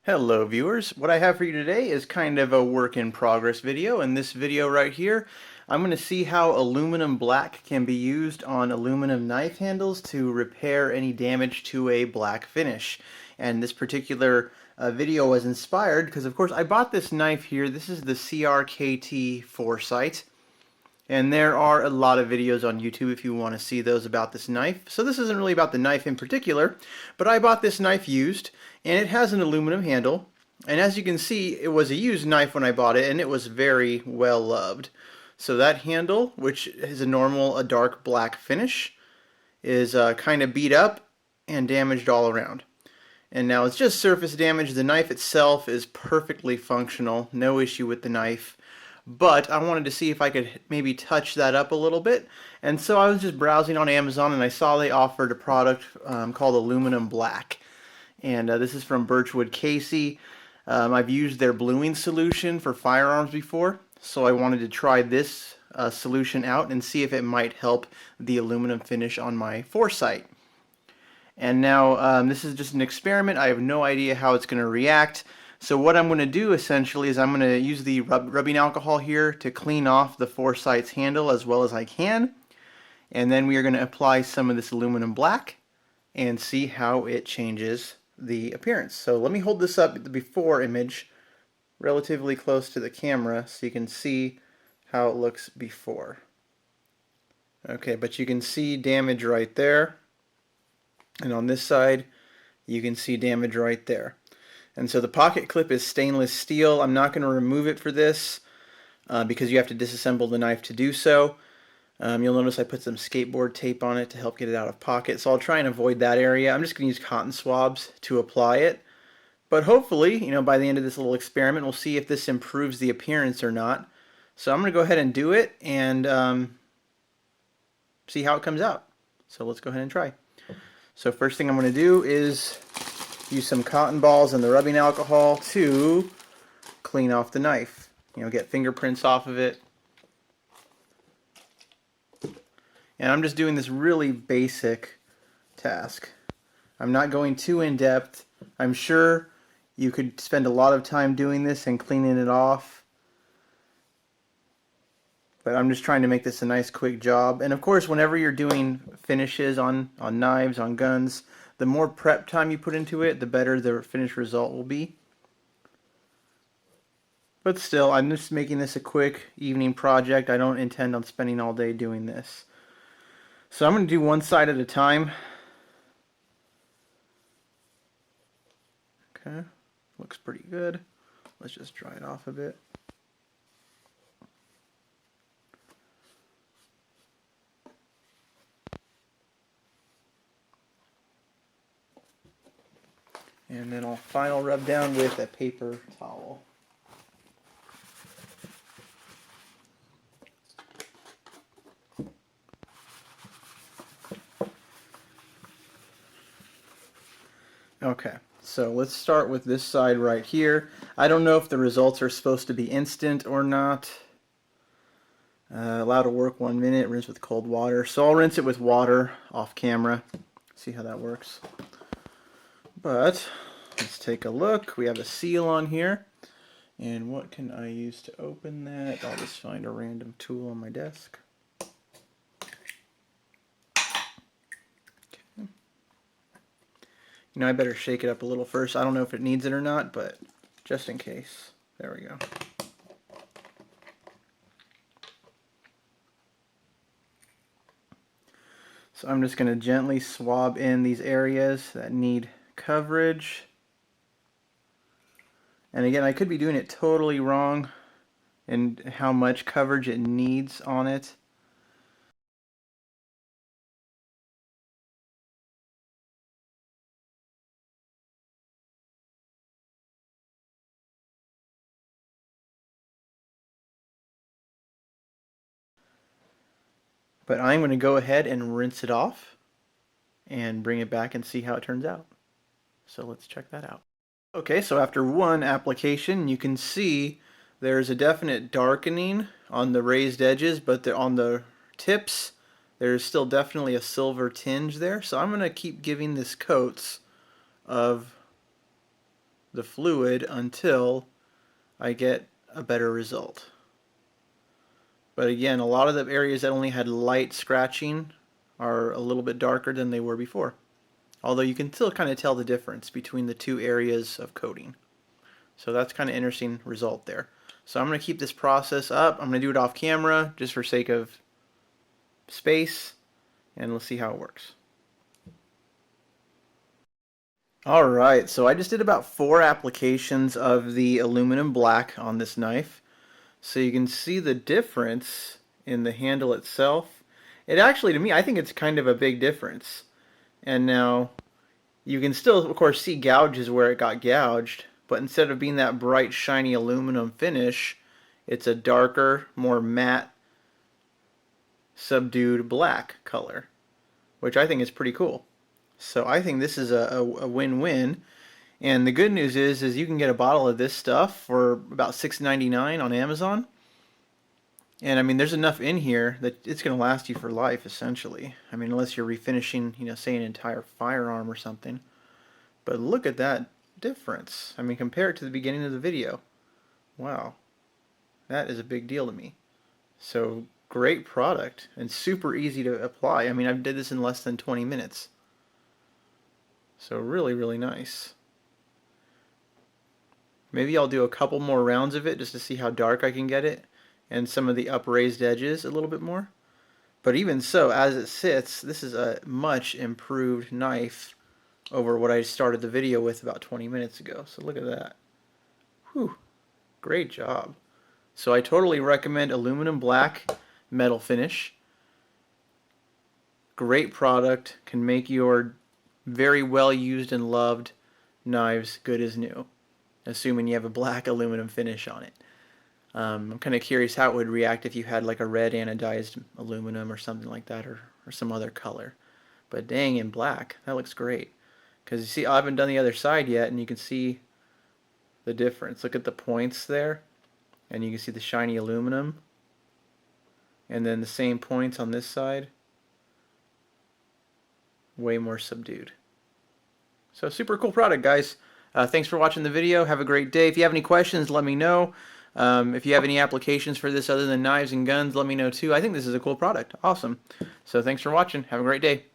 Hello viewers, what I have for you today is kind of a work in progress video. In this video right here, I'm going to see how aluminum black can be used on aluminum knife handles to repair any damage to a black finish. And this particular video was inspired because of course I bought this knife here. This is the CRKT Foresight. And there are a lot of videos on YouTube if you want to see those about this knife. So this isn't really about the knife in particular, but I bought this knife used, and it has an aluminum handle. And as you can see, it was a used knife when I bought it, and it was very well loved. So that handle, which is a dark black finish, is kind of beat up and damaged all around. And now it's just surface damage. The knife itself is perfectly functional, no issue with the knife. But I wanted to see if I could maybe touch that up a little bit. And so I was just browsing on Amazon and I saw they offered a product called Aluminum Black. And this is from Birchwood Casey. I've used their bluing solution for firearms before, so I wanted to try this solution out and see if it might help the aluminum finish on my Foresight. And now this is just an experiment. I have no idea how it's going to react. So what I'm going to do essentially is I'm going to use the rubbing alcohol here to clean off the Foresight's handle as well as I can. And then we are going to apply some of this aluminum black and see how it changes the appearance. So let me hold this up, the before image, relatively close to the camera so you can see how it looks before. Okay, but you can see damage right there. And on this side, you can see damage right there. And so the pocket clip is stainless steel. I'm not going to remove it for this because you have to disassemble the knife to do so. You'll notice I put some skateboard tape on it to help get it out of pocket. So I'll try and avoid that area. I'm just going to use cotton swabs to apply it. But hopefully, by the end of this little experiment, we'll see if this improves the appearance or not. So I'm going to go ahead and do it and see how it comes out. So let's go ahead and try. So first thing I'm going to do is use some cotton balls and the rubbing alcohol to clean off the knife. Get fingerprints off of it. And I'm just doing this really basic task. I'm not going too in depth. I'm sure you could spend a lot of time doing this and cleaning it off. But I'm just trying to make this a nice quick job. And of course, whenever you're doing finishes on knives, on guns, the more prep time you put into it, the better the finished result will be. But still, I'm just making this a quick evening project. I don't intend on spending all day doing this. So I'm going to do one side at a time. Okay, looks pretty good. Let's just dry it off a bit. And then I'll final rub down with a paper towel. Okay, so let's start with this side right here. I don't know if the results are supposed to be instant or not. Allow to work 1 minute, rinse with cold water. So I'll rinse it with water off camera. See how that works. But let's take a look. We have a seal on here. And what can I use to open that? I'll just find a random tool on my desk. Okay. I better shake it up a little first. I don't know if it needs it or not, but just in case. There we go. So I'm just going to gently swab in these areas that need coverage. And again, I could be doing it totally wrong in how much coverage it needs on it. But I'm going to go ahead and rinse it off and bring it back and see how it turns out. So let's check that out. Okay, so after one application, you can see there's a definite darkening on the raised edges, but on the tips, there's still definitely a silver tinge there. So I'm going to keep giving this coats of the fluid until I get a better result. But again, a lot of the areas that only had light scratching are a little bit darker than they were before. Although you can still kind of tell the difference between the two areas of coating. So that's kind of interesting result there. So I'm going to keep this process up. I'm going to do it off camera just for sake of space, and we'll see how it works. Alright, so I just did about 4 applications of the aluminum black on this knife. So you can see the difference in the handle itself. It actually, to me, I think it's kind of a big difference. And now you can still, of course, see gouges where it got gouged, but instead of being that bright, shiny aluminum finish, it's a darker, more matte, subdued black color, which I think is pretty cool. So I think this is a win-win. And the good news is you can get a bottle of this stuff for about $6.99 on Amazon. And I mean, there's enough in here that it's going to last you for life, essentially. I mean, unless you're refinishing, you know, say an entire firearm or something. But look at that difference. I mean, compare it to the beginning of the video. Wow. That is a big deal to me. So, great product and super easy to apply. I mean, I did this in less than 20 minutes. So really, really nice. Maybe I'll do a couple more rounds of it just to see how dark I can get it and some of the upraised edges a little bit more. But even so, as it sits, this is a much improved knife over what I started the video with about 20 minutes ago. So look at that. Whew, great job. So I totally recommend aluminum black metal finish. Great product, can make your very well used and loved knives good as new, assuming you have a black aluminum finish on it. I'm kind of curious how it would react if you had like a red anodized aluminum or something like that, or some other color. But dang, in black, that looks great. Because you see, I haven't done the other side yet, and you can see the difference. Look at the points there, and you can see the shiny aluminum. And then the same points on this side, way more subdued. So super cool product, guys. Thanks for watching the video. Have a great day. If you have any questions, let me know. If you have any applications for this other than knives and guns, let me know too. I think this is a cool product. Awesome. So thanks for watching. Have a great day.